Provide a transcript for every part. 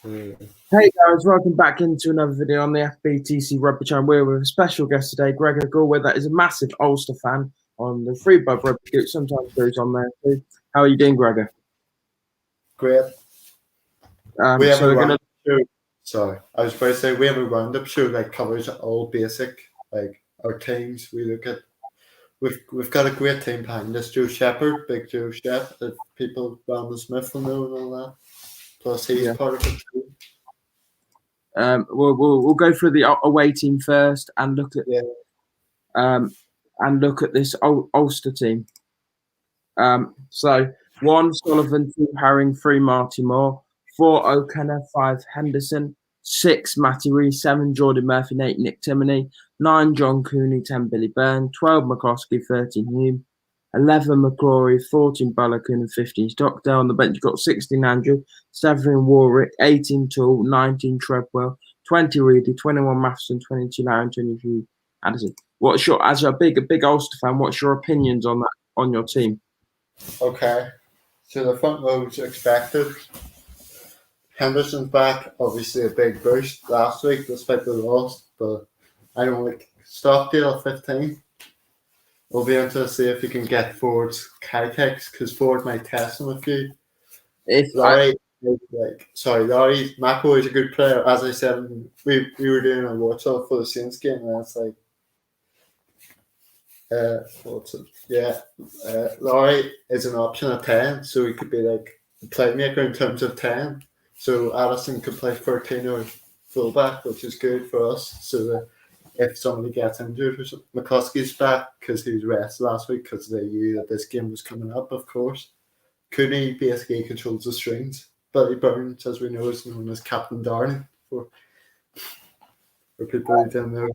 Mm. Hey guys, welcome back into another video on the fbtc rugby channel. We're with a special guest today, Gregor Galway, that is a massive Ulster fan on the Free Bub Rugby Group, sometimes goes on there too. How are you doing, Gregor? Great. We have So a we're gonna roundup show. Sorry, I was about to say we have a roundup show that covers all basic, like our teams. We look at we've got a great team behind us. Joe Shepherd, Big Joe Shep, if people Brandon Smith will know and all that. Plus he's yeah. part of it too. We'll go through the away team first and look at this Ulster team. So 1 Sullivan, 2 Herring, 3 Marty Moore, 4 O'Connor, 5 Henderson, 6 Matty Rees, 7 Jordan Murphy, 8 Nick Timoney, 9 John Cooney, 10 Billy Byrne, 12 McCloskey, 13 Hume, 11 McCrory, 14 Ballacoon, and 15 Stockdale. On the bench, you've got 16 Andrew, 7 Warwick, 18 Toole, 19 Treadwell, 20 Reedy, 21 Matheson, 22 Larry, 23 Addison. As a big Ulster fan, what's your opinions on that, on your team? Okay, so the front row's expected. Henderson's back, obviously a big boost last week despite the loss, but I don't like Stockdale 15. We'll be interested to see if we can get Ford's kitex because Ford might test him a few. Laurie Macko is a good player. As I said, we were doing a watch out for the Saints game, and it's like, Laurie is an option at 10, so he could be like a playmaker in terms of 10. So Addison could play 13 or fullback, which is good for us. So that if somebody gets injured or something, McCluskey's back because he was rested last week because they knew that this game was coming up, of course. Cooney basically controls the strings. Billy Burns, as we know, is known as Captain Darling for people who don't know.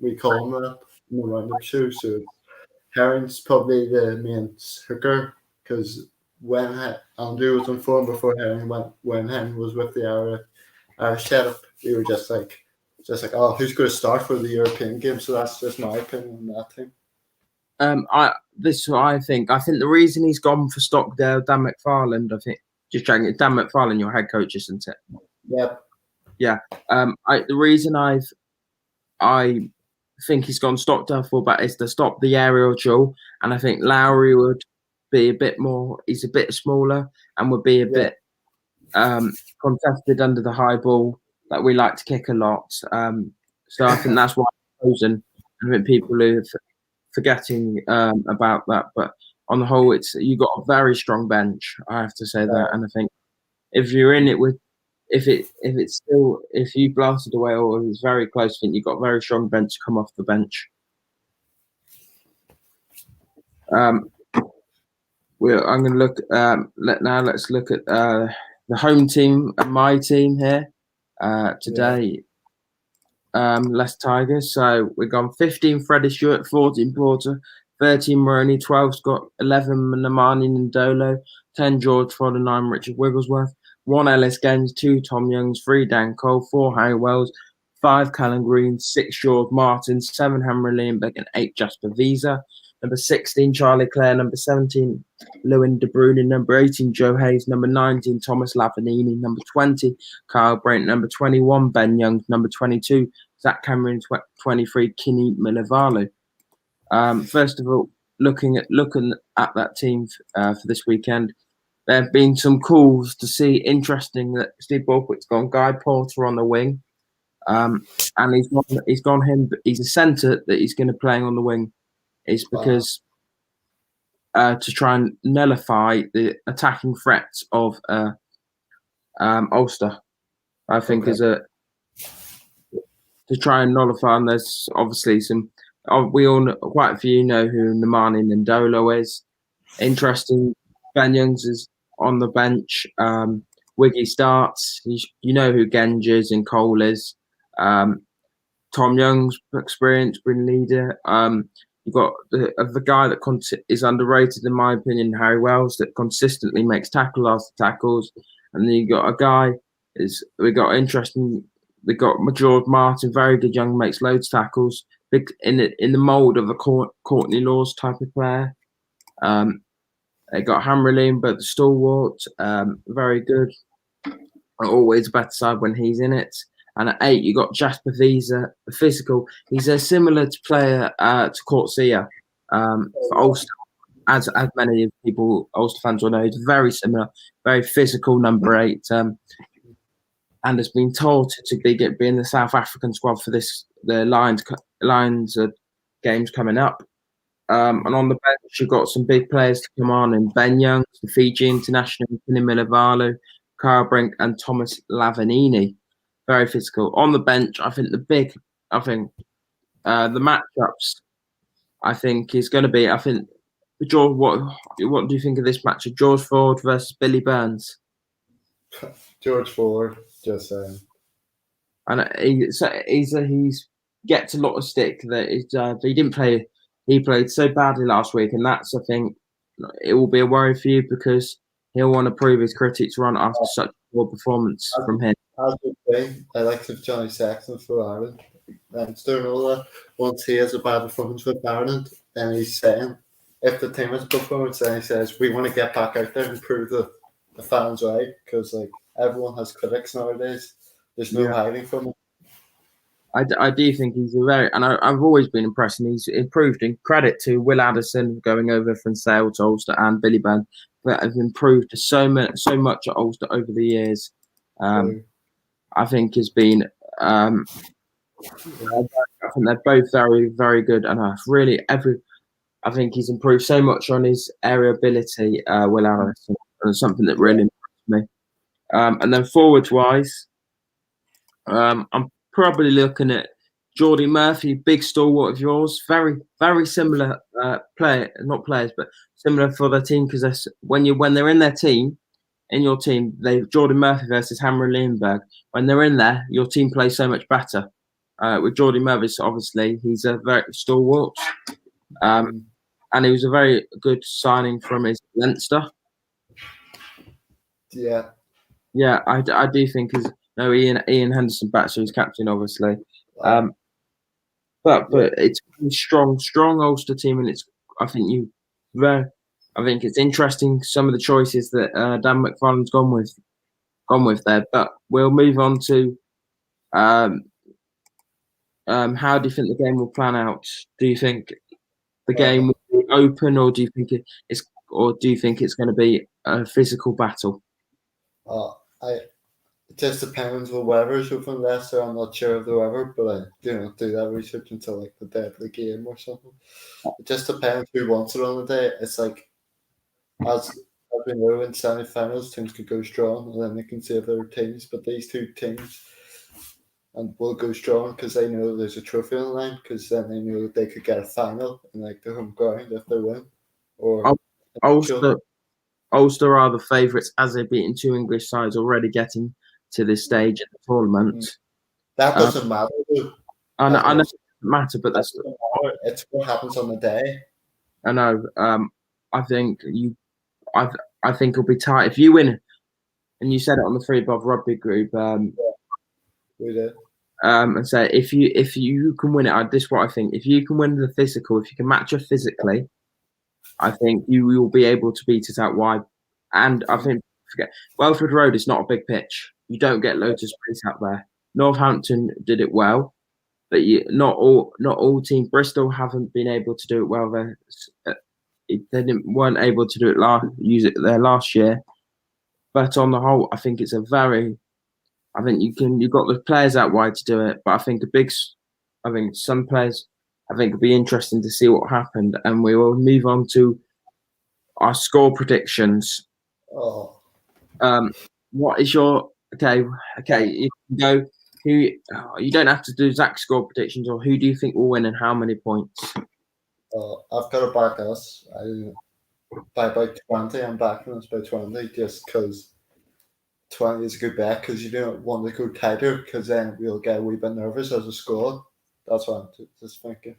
We call him that in the roundup show. So Herring's probably the main hooker because when Andrew was on form before Herring when Herring was with the Irish setup, we were just like, oh, who's going to start for the European game? So that's just my opinion on that team. This is what I think. I think the reason he's gone for Stockdale, Dan McFarland, just checking it, Dan McFarland, your head coach, isn't it? Yep. Yeah. The reason I think he's gone Stockdale fullback is to stop the aerial duel, and I think Lowry would be a bit more. He's a bit smaller and would be a bit contested under the high ball that we like to kick a lot. So I think that's why I've chosen. I think people are forgetting about that, but on the whole, you got a very strong bench. I have to say that, and I think if you're in it with. If you blasted away or it's very close, I think you've got a very strong bench to come off the bench. I'm going to look. Let's look at the home team and my team here today. Leicester Tigers. So we've gone 15 Freddie Stewart, 14 Porter, 13 Maroney, 12 Scott, 11 Namani Ndolo, 10 George Fodder, 9 Richard Wigglesworth, 1 Ellis Genge, 2 Tom Youngs, 3 Dan Cole, 4 Harry Wells, 5 Callum Green, 6 George Martin, 7 Henry Leonbeck, and 8 Jasper Visa. Number 16 Charlie Clare, number 17 Lewin De Bruyne, number 18 Joe Hayes, number 19 Thomas Lavanini, number 20 Kyle Brent, number 21 Ben Young, number 22 Zach Cameron, 23 Kinney Milivalu. First of all, looking at that team for this weekend, there have been some calls to see. Interesting that Steve Borthwick's gone Guy Porter on the wing, and he's gone him. He's a centre that he's going to play on the wing. Is because to try and nullify the attacking threats of Ulster. I think to try and nullify. And there's obviously some. We all know, quite a few know who Namani Ndolo is. Interesting. Ben Youngs is on the bench. Wiggy starts. You know who Genge is and Cole is. Tom Young's experienced, been leader. You've got the guy that is underrated, in my opinion, Harry Wells, that consistently makes tackle after tackles. And then you got a guy we got George Martin, very good young, makes loads of tackles, big in the mould of a Courtney Laws type of player. They got Hammerlin, but the stalwart, very good. are always a better side when he's in it. And at 8, you got Jasper Visa, the physical. He's a similar player to Courtsia for Ulster, as many people, Ulster fans will know. He's very similar, very physical number 8, and has been told to be in the South African squad for the Lions games coming up. And on the bench, you've got some big players to come on, and Ben Young, the Fiji international, Kinimilavalu, Kyle Brink, and Thomas Lavanini. Very physical. On the bench, I think the matchups, I think, is going to be, George, what do you think of this match of George Ford versus Billy Burns? George Ford, just saying. And he's gets a lot of stick that he didn't play. He played so badly last week, and that's, I think, it will be a worry for you because he'll want to prove his critics wrong after such a poor performance from him. I like Johnny Sexton for Ireland. Leinster and all that. Once he has a bad performance with Ireland, then he's saying, if the team has a performance, then he says, we want to get back out there and prove the fans right, because like everyone has critics nowadays. There's no hiding from him. I do think he's I've always been impressed, and he's improved. In credit to Will Addison going over from Sale to Ulster and Billy Burns, that have improved so much at Ulster over the years. I think has been. I think they're both very, very good, and I think he's improved so much on his area ability. Will Addison, and something that really impressed me. And then forwards wise, I'm probably looking at Geordie Murphy, big stalwart of yours. Very, very similar not players, but similar for their team, because when they're in their team, in your team, Geordie Murphy versus Hammer Leonberg. When they're in there, your team plays so much better. With Geordie Murphy, obviously, he's a very stalwart, and he was a very good signing from his Leicester. Yeah, I do think Ian Henderson back, so he's captain, obviously. But it's a strong Ulster team, and I think it's interesting some of the choices that Dan McFarlane's gone with there. But we'll move on to how do you think the game will plan out? Do you think the game will be open, or do you think it's going to be a physical battle? It just depends what weather's open in Leicester. I'm not sure of the weather, but I do not do that research until like the day of the game or something. It just depends who wants it on the day. It's like, as we know, in semi-finals, teams could go strong and then they can save their teams. But these two teams will go strong because they know there's a trophy on the line, because then they know they could get a final in like the home ground if they win. Or Ulster are the favourites, as they've beaten 2 English sides already, getting to this stage in the tournament. That doesn't matter. I know it doesn't matter, but it's what happens on the day. I know. I think I think it'll be tight if you win. And you said it on the Free Bob Rugby group. We did. And say if you can win it, this is what I think. If you can win the physical, if you can match her physically, I think you will be able to beat it out wide. And I think Welford Road is not a big pitch. You don't get loads of space out there. Northampton did it well, but not all teams. Bristol haven't been able to do it well. Weren't able to do it last year. But on the whole, I think it's you've got the players out wide to do it. But I think some players, it'll be interesting to see what happened, and we will move on to our score predictions. What is your okay? You can go. You don't have to do exact score predictions, or who do you think will win and how many points? I've got to back us. By about 20, I'm backing us by 20, just because 20 is a good bet, because you don't want to go tighter, because then we'll get a wee bit nervous as a squad. That's what I'm just thinking.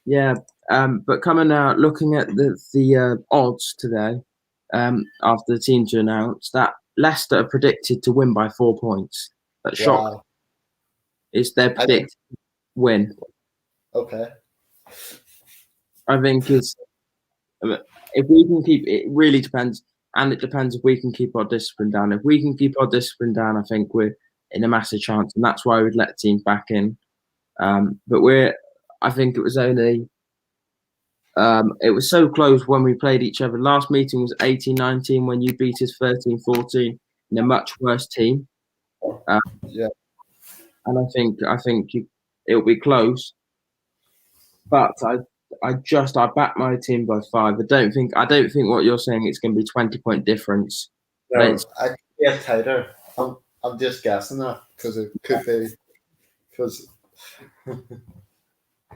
Yeah, but coming out, looking at the odds today, after the teams are announced, that Leicester are predicted to win by 4 points. That's shocking. It's their predicted win. Okay. I think if we can keep it, really depends. and it depends if we can keep our discipline down. If we can keep our discipline down, I think we're in a massive chance, and that's why we'd let teams back in. But I think it was only, it was so close when we played each other. Last meeting was 18-19 when you beat us 13-14 in a much worse team. Yeah. And I think it'll be close. But I back my team by 5. I don't think what you're saying it's going to be 20-point difference. No, I could get tighter. I'm just guessing that because it could be because.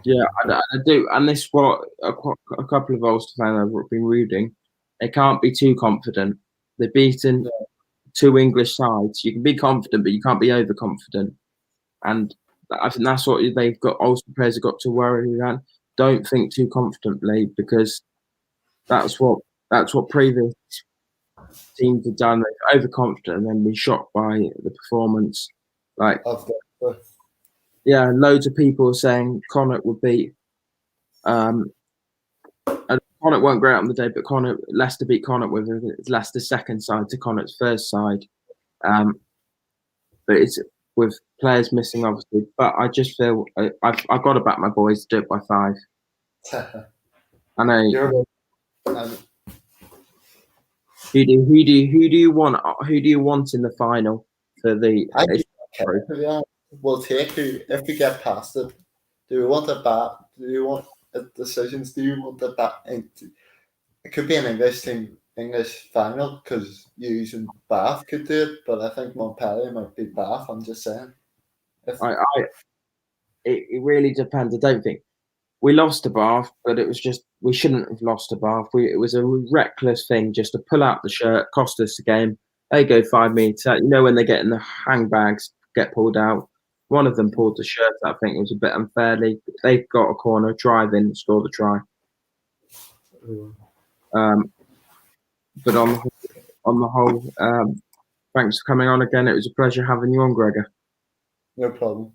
Yeah, I do, and this is what a couple of Ulster fans have been reading. They can't be too confident. They've beaten 2 English sides. You can be confident, but you can't be overconfident. And I think that's what they've got. Ulster players have got to worry about. Don't think too confidently, because that's what previous teams have done. They're overconfident and then be shocked by the performance. Like, yeah, loads of people are saying Connacht would beat. Connacht weren't great on the day, but Leicester beat Connacht with Leicester's second side to Connacht's first side. But it's with players missing, obviously. But I just feel I've got to back my boys to do it by 5. I know. Who do you want in the final for the? We'll take who if we get past it. Do we want a bat? Do you want decisions? Do you want the bat? It could be an English final because using Bath could do it, but I think Montpellier might be Bath. I'm just saying. It really depends. I don't think we lost to Bath, but it was just we shouldn't have lost to Bath. It was a reckless thing just to pull out the shirt, cost us the game. They go 5 meters. You know when they get in the handbags, get pulled out. One of them pulled the shirt. I think it was a bit unfairly. They got a corner, drive in, score the try. But on the whole, thanks for coming on again. It was a pleasure having you on, Gregor. No problem.